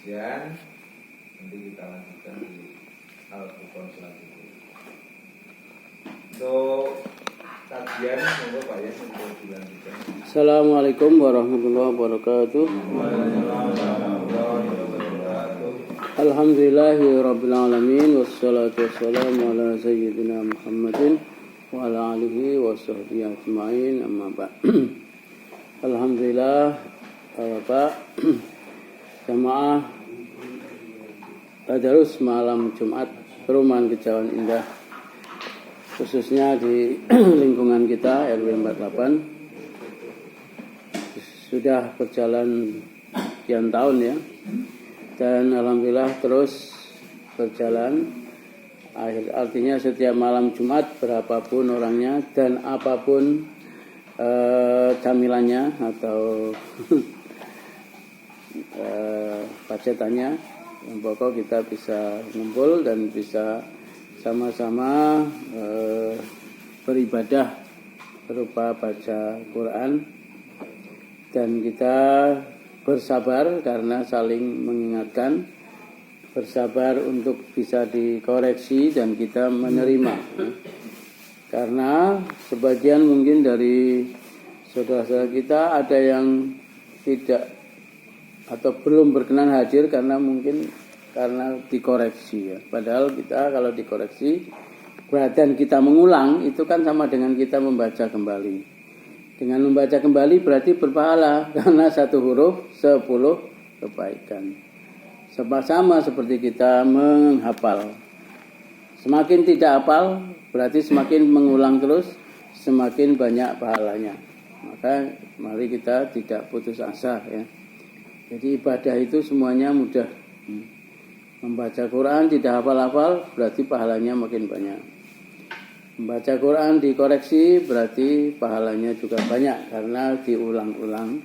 kajian. Nanti kita lanjutkan di Al-Furqan selanjutnya. Untuk kajian monggo Pak ya untuk dilanjutkan. Assalamualaikum warahmatullahi wabarakatuh. Alhamdulillahirabbil alamin wassalatu wassalamu ala sayyidina Muhammadin wa ala alihi washabbihi ajmain, amma ba'd. Alhamdulillah Bapak jamaah tadarus malam Jumat Perumahan Kejauhan Indah, khususnya di lingkungan kita RW 48 sudah berjalan sekian tahun ya, dan alhamdulillah terus berjalan. Artinya setiap malam Jumat berapapun orangnya dan apapun camilannya atau pacetannya, yang pokok kita bisa ngumpul dan bisa sama-sama beribadah berupa baca Quran, dan kita bersabar karena saling mengingatkan, bersabar untuk bisa dikoreksi dan kita menerima. Karena sebagian mungkin dari saudara-saudara kita ada yang tidak atau belum berkenan hadir karena mungkin karena dikoreksi ya. Padahal kita kalau dikoreksi dan kita mengulang itu kan sama dengan kita membaca kembali. Dengan membaca kembali berarti berpahala karena satu huruf 10 kebaikan. Sama seperti kita menghafal. Semakin tidak hafal berarti semakin mengulang terus semakin banyak pahalanya. Maka mari kita tidak putus asa ya. Jadi ibadah itu semuanya mudah. Membaca Quran tidak hafal-hafal berarti pahalanya makin banyak. Membaca Quran dikoreksi berarti pahalanya juga banyak karena diulang-ulang.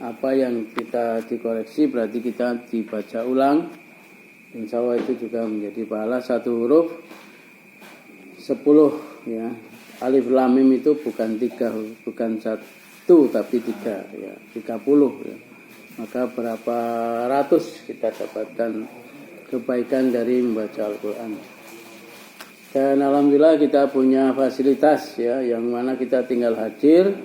Apa yang kita dikoreksi berarti kita dibaca ulang. Insya Allah itu juga menjadi pahala satu huruf 10 ya. Alif lam mim itu bukan 3, bukan 1 tapi 3 ya, 30 ya. Maka berapa ratus kita dapatkan kebaikan dari membaca Al-Quran. Dan alhamdulillah kita punya fasilitas ya, yang mana kita tinggal hadir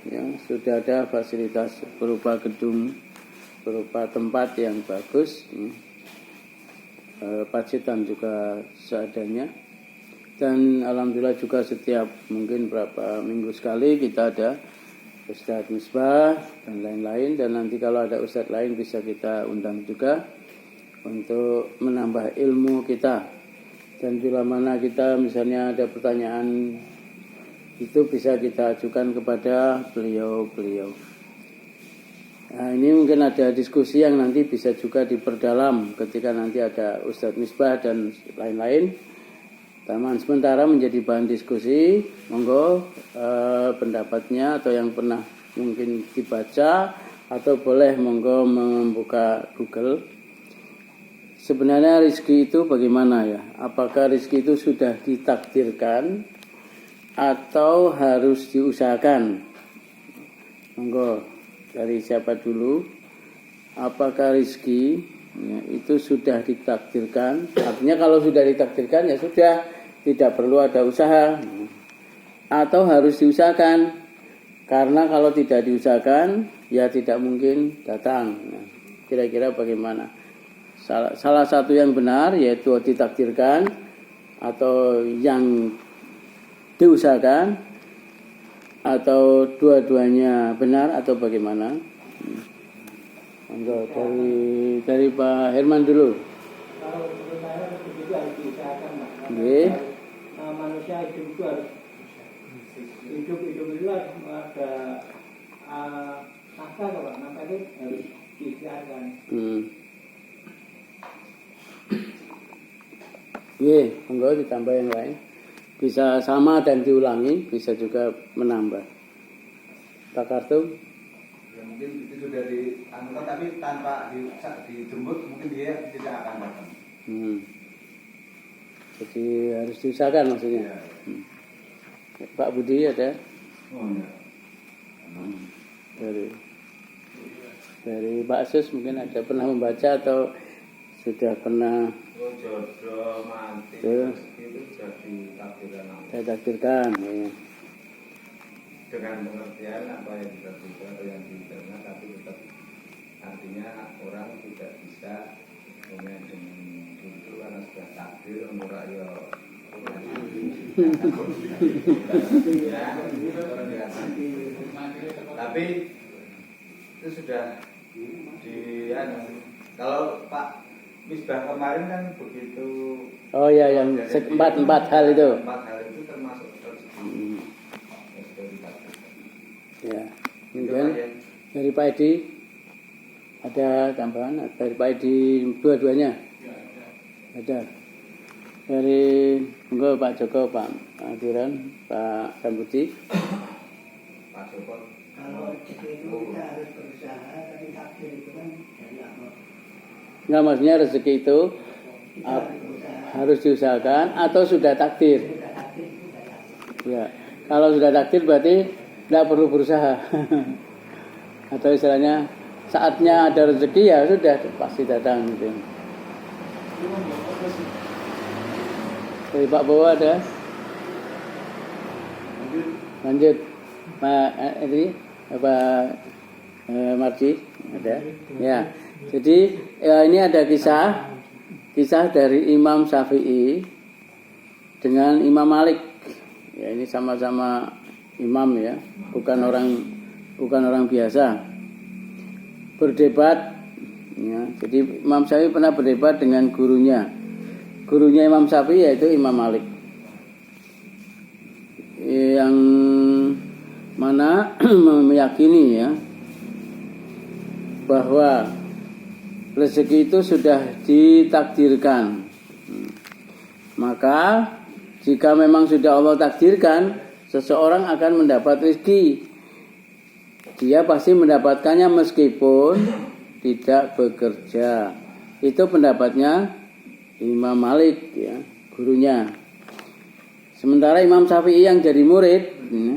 ya, sudah ada fasilitas berupa gedung, berupa tempat yang bagus ya. Pacitan juga seadanya, dan alhamdulillah juga setiap mungkin berapa minggu sekali kita ada Ustadz Misbah dan lain-lain, dan nanti kalau ada Ustadz lain bisa kita undang juga untuk menambah ilmu kita. Dan bila mana kita misalnya ada pertanyaan itu bisa kita ajukan kepada beliau-beliau. Nah, ini mungkin ada diskusi yang nanti bisa juga diperdalam ketika nanti ada Ustadz Misbah dan lain-lain. Taman sementara menjadi bahan diskusi, monggo pendapatnya atau yang pernah mungkin dibaca atau boleh monggo membuka Google. Sebenarnya rezeki itu bagaimana ya? Apakah rezeki itu sudah ditakdirkan atau harus diusahakan? Monggo. Dari siapa dulu? Apakah rezeki ya, itu sudah ditakdirkan? Artinya kalau sudah ditakdirkan ya sudah, tidak perlu ada usaha. Atau harus diusahakan? Karena kalau tidak diusahakan ya tidak mungkin datang. Nah, kira-kira bagaimana? Salah satu yang benar yaitu ditakdirkan, atau yang diusahakan, atau dua-duanya benar, atau bagaimana? Dari Pak Herman dulu. Kalau menurut saya begitu harus diusahakan, Mas. Manusia hidup itu harus hidup itu harus ada nafkah, Pak. Nafkah itu harus diusahakan. Monggo ditambah yang lain. Bisa sama dan diulangi, bisa juga menambah. Pak Kartu? Ya mungkin itu sudah dianukan tapi tanpa dijemput mungkin dia tidak akan datang. Jadi harus diusahakan maksudnya. Ya. Pak Budi ada? Oh ya. Dari Dari Pak Sus mungkin ada pernah membaca atau sudah pernah jodoh mati Betul. itu sudah ditakdirkan Allah. saya takdirkan ya. Dengan pengertian apa yang diterima atau yang diterima, tapi tetap artinya orang tidak bisa dengan itu karena sudah takdir untuk rakyat. Tapi itu sudah kalau Pak Misbah kemarin kan begitu. Oh ya, yang empat hal itu. 4 hal itu termasuk rezeki. Yang sudah ditakdirkan. Ya. Kemudian dari Pak Edi ada tambahan dari Pak Edi dua-duanya. Ada. Dari enggak Pak Joko, Pak Duran, Pak Sambuti. Pak Joko. Kalau rezeki itu kita harus berusaha, tapi takdir itu kan dari Allah. Enggak, maksudnya rezeki itu Kita harus berusaha. harus diusahakan atau sudah takdir. Sudah takdir, sudah takdir. Ya. Kalau sudah takdir berarti tidak perlu berusaha. Atau istilahnya saatnya ada rezeki ya sudah pasti datang gitu. Dari Pak Bowo ada? Lanjut. Pak ini Pak Marji ada? Ya. Jadi ya, ini ada kisah dari Imam Syafi'i dengan Imam Malik. Ya, ini sama-sama imam ya, bukan orang biasa. Berdebat ya. Jadi Imam Syafi'i pernah berdebat dengan gurunya. Gurunya Imam Syafi'i yaitu Imam Malik. Yang mana meyakini ya bahwa rezeki itu sudah ditakdirkan. Maka jika memang sudah Allah takdirkan, seseorang akan mendapat rezeki. Dia pasti mendapatkannya meskipun tidak bekerja. Itu pendapatnya Imam Malik ya, gurunya. Sementara Imam Syafi'i yang jadi murid ya,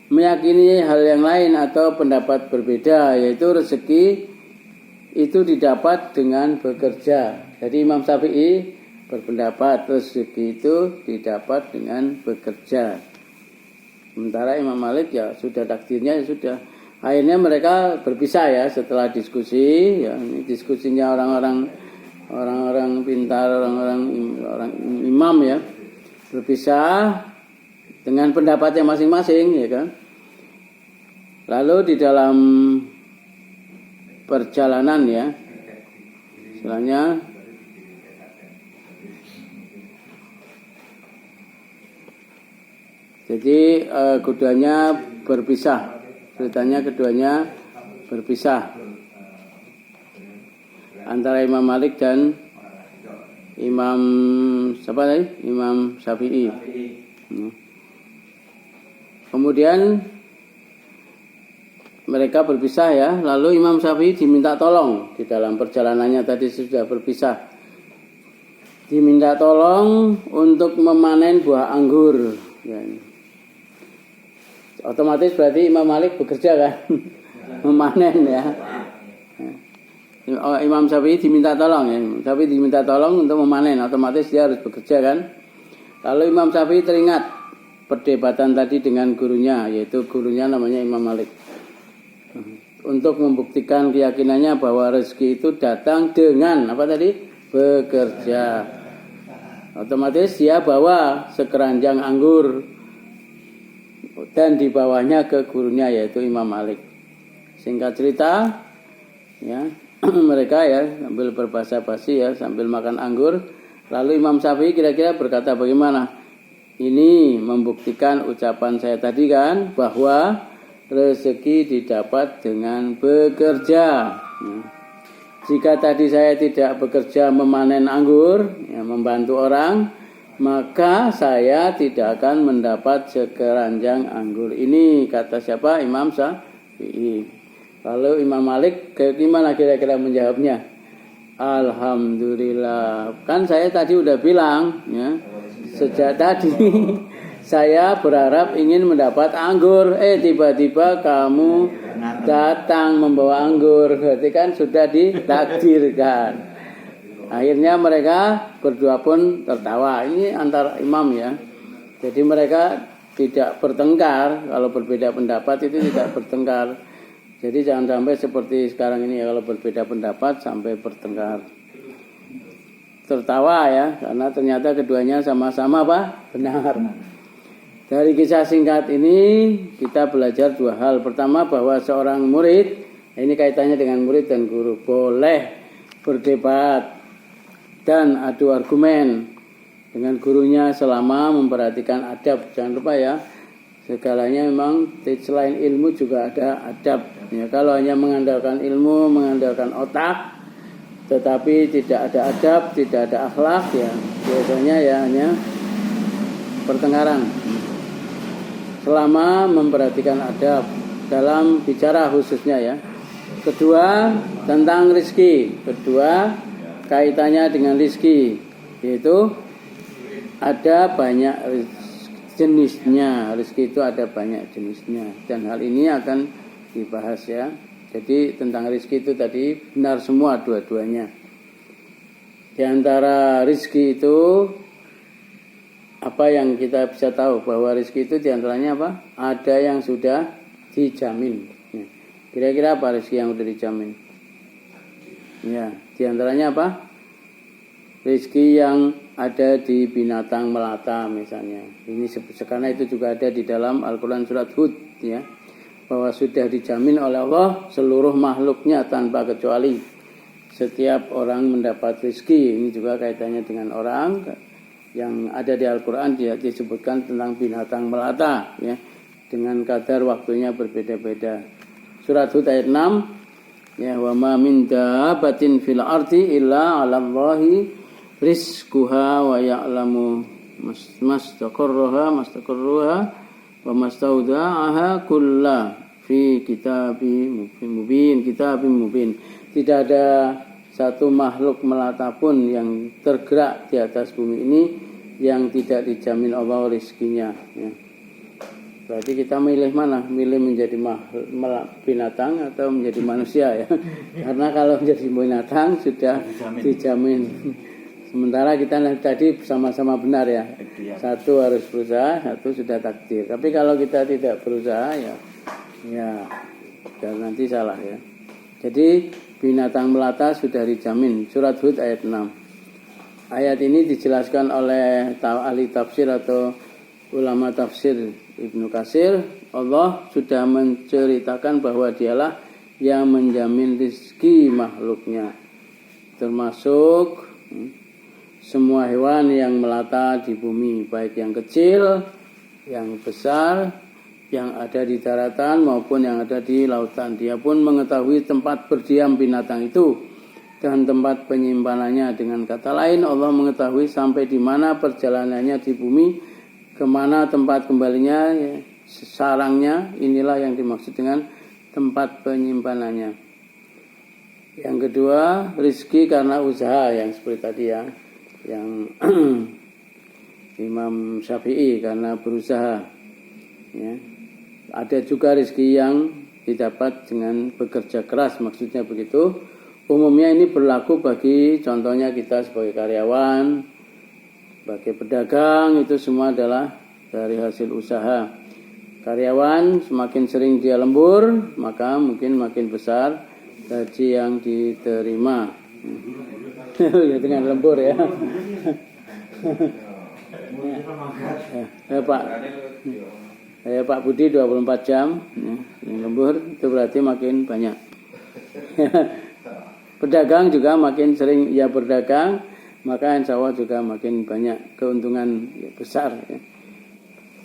meyakini hal yang lain atau pendapat berbeda, yaitu rezeki itu didapat dengan bekerja. Jadi Imam Syafi'i berpendapat rezeki itu didapat dengan bekerja. Sementara Imam Malik ya sudah takdirnya ya sudah. Akhirnya mereka berpisah ya setelah diskusi ya. Ini diskusinya orang-orang pintar, orang imam ya. Berpisah dengan pendapatnya masing-masing ya kan. Lalu di dalam perjalanan ya, istilahnya jadi keduanya berpisah. Ceritanya keduanya berpisah antara Imam Malik dan Imam siapa tadi? Imam Syafi'i. Kemudian mereka berpisah ya, lalu Imam Syafi'i diminta tolong di dalam perjalanannya tadi sudah berpisah. Diminta tolong untuk memanen buah anggur. Ya. Otomatis berarti Imam Malik bekerja kan, memanen ya. Imam Syafi'i diminta tolong ya, Syafi'i diminta tolong untuk memanen, otomatis dia harus bekerja kan. Lalu Imam Syafi'i teringat perdebatan tadi dengan gurunya, yaitu gurunya namanya Imam Malik. Untuk membuktikan keyakinannya bahwa rezeki itu datang dengan apa tadi? Bekerja. Otomatis dia bawa sekeranjang anggur dan dibawanya ke gurunya yaitu Imam Malik. Singkat cerita ya, mereka ya sambil berbahasa basi ya sambil makan anggur. Lalu Imam Syafi'i kira-kira berkata bagaimana? Ini membuktikan ucapan saya tadi kan bahwa rezeki didapat dengan bekerja. Jika tadi saya tidak bekerja memanen anggur, ya, membantu orang, maka saya tidak akan mendapat sekeranjang anggur ini, kata siapa? Imam Syafi'i. Lalu Imam Malik gimana kira-kira menjawabnya? Alhamdulillah. Kan saya tadi udah bilang ya, sejak tadi saya berharap ingin mendapat anggur, tiba-tiba kamu datang membawa anggur, berarti kan sudah ditakdirkan. Akhirnya mereka berdua pun tertawa. Ini antara imam ya. Jadi mereka tidak bertengkar. Kalau berbeda pendapat itu tidak bertengkar. Jadi jangan sampai seperti sekarang ini ya, kalau berbeda pendapat sampai bertengkar. Tertawa ya, karena ternyata keduanya sama-sama apa? Benar. Dari kisah singkat ini kita belajar dua hal. Pertama, bahwa seorang murid, ini kaitannya dengan murid dan guru, boleh berdebat dan adu argumen dengan gurunya selama memperhatikan adab. Jangan lupa ya, segalanya memang selain ilmu juga ada adab. Ya, kalau hanya mengandalkan ilmu, mengandalkan otak, tetapi tidak ada adab, tidak ada akhlak, ya biasanya ya hanya pertengkaran. Selama memperhatikan adab dalam bicara khususnya ya. Kedua, tentang rizki. Kedua, kaitannya dengan rizki, yaitu ada banyak jenisnya. Rizki itu ada banyak jenisnya, dan hal ini akan dibahas ya. Jadi tentang rizki itu tadi benar semua dua-duanya. Di antara rizki itu, apa yang kita bisa tahu bahwa rizki itu diantaranya apa? Ada yang sudah dijamin. Kira-kira apa rizki yang sudah dijamin? Ya, diantaranya apa? Rizki yang ada di binatang melata misalnya. Ini karena itu juga ada di dalam Al-Quran surat Hud ya, bahwa sudah dijamin oleh Allah seluruh makhluknya tanpa kecuali. Setiap orang mendapat rizki. Ini juga kaitannya dengan orang. Yang ada di Al-Quran disebutkan tentang binatang melata ya, dengan kadar waktunya berbeda-beda. Surat Hud ayat 6 ya, wa ma min dabbatin fil ardi illa 'alallahi rizquha wa ya'lamu mustaqarraha wa mastauda'aha kulla fi kitabim mubin. Tidak ada satu makhluk melata pun yang tergerak di atas bumi ini yang tidak dijamin Allah rizkinya ya. Berarti kita milih mana? Milih menjadi binatang atau menjadi manusia ya. Karena kalau menjadi binatang sudah dijamin. Sementara kita tadi sama-sama benar ya. Satu harus berusaha, satu sudah takdir. Tapi kalau kita tidak berusaha ya dan nanti salah ya. Jadi binatang melata sudah dijamin. Surat Hud ayat 6. Ayat ini dijelaskan oleh ahli tafsir atau ulama tafsir Ibnu Katsir. Allah sudah menceritakan bahwa dialah yang menjamin rizki makhluknya, termasuk semua hewan yang melata di bumi, baik yang kecil, yang besar, yang ada di daratan maupun yang ada di lautan. Dia pun mengetahui tempat berdiam binatang itu dan tempat penyimpanannya. Dengan kata lain, Allah mengetahui sampai di mana perjalanannya di bumi, kemana tempat kembalinya, ya, sarangnya. Inilah yang dimaksud dengan tempat penyimpanannya. Yang kedua, rizki karena usaha, yang seperti tadi ya, yang Imam Syafi'i karena berusaha ya. Ada juga rezeki yang didapat dengan bekerja keras, maksudnya begitu. Umumnya ini berlaku bagi contohnya kita sebagai karyawan, sebagai pedagang, itu semua adalah dari hasil usaha. Karyawan semakin sering dia lembur, maka mungkin makin besar gaji yang diterima. Dengan lembur ya. Pak Budi 24 jam ya, yang lembur itu berarti makin banyak. Pedagang juga makin sering ia berdagang, maka insya Allah juga makin banyak keuntungan besar ya.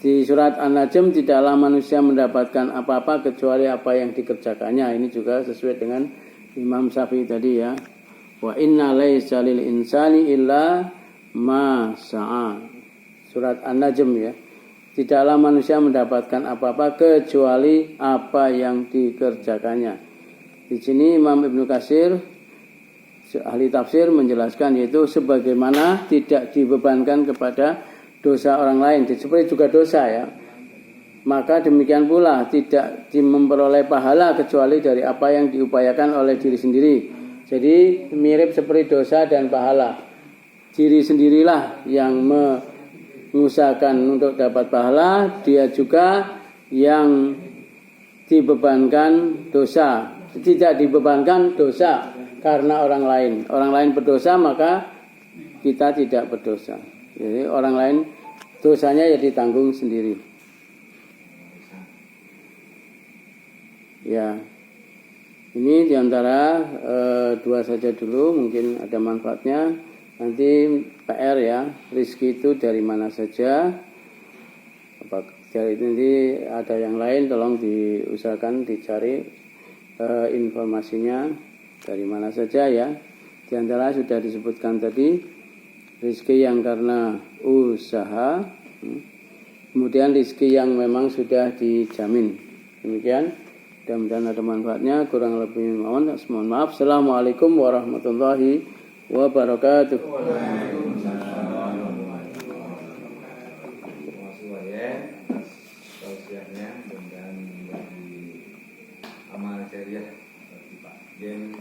Di surat An-Najm, tidaklah manusia mendapatkan apa-apa kecuali apa yang dikerjakannya. Ini juga sesuai dengan Imam Syafi'i tadi ya. Wa inna laisa lil insani illa ma sa'a. Surat An-Najm ya. Tidaklah manusia mendapatkan apa-apa kecuali apa yang dikerjakannya. Di sini Imam Ibnu Katsir, ahli tafsir, menjelaskan yaitu sebagaimana tidak dibebankan kepada dosa orang lain. Seperti juga dosa ya. maka demikian pula tidak memperoleh pahala kecuali dari apa yang diupayakan oleh diri sendiri. Jadi mirip seperti dosa dan pahala. Diri sendirilah yang mengusahakan untuk dapat pahala, dia juga yang dibebankan dosa. Tidak dibebankan dosa karena orang lain. Orang lain berdosa maka kita tidak berdosa. Jadi orang lain dosanya ya ditanggung sendiri. Ya, ini diantara dua saja dulu, mungkin ada manfaatnya. Nanti PR ya, rezeki itu dari mana saja. Dari nanti ada yang lain, tolong diusahakan dicari informasinya dari mana saja ya. Diantara sudah disebutkan tadi, rezeki yang karena usaha, kemudian rezeki yang memang sudah dijamin. Demikian. Mudah-mudahan ada manfaatnya. Kurang lebih mohon maaf. Assalamualaikum warahmatullahi wabarakatuh. Terima kasih atas tausiahnya, mudah-mudahan menjadi amal jariah bagi Pak Jen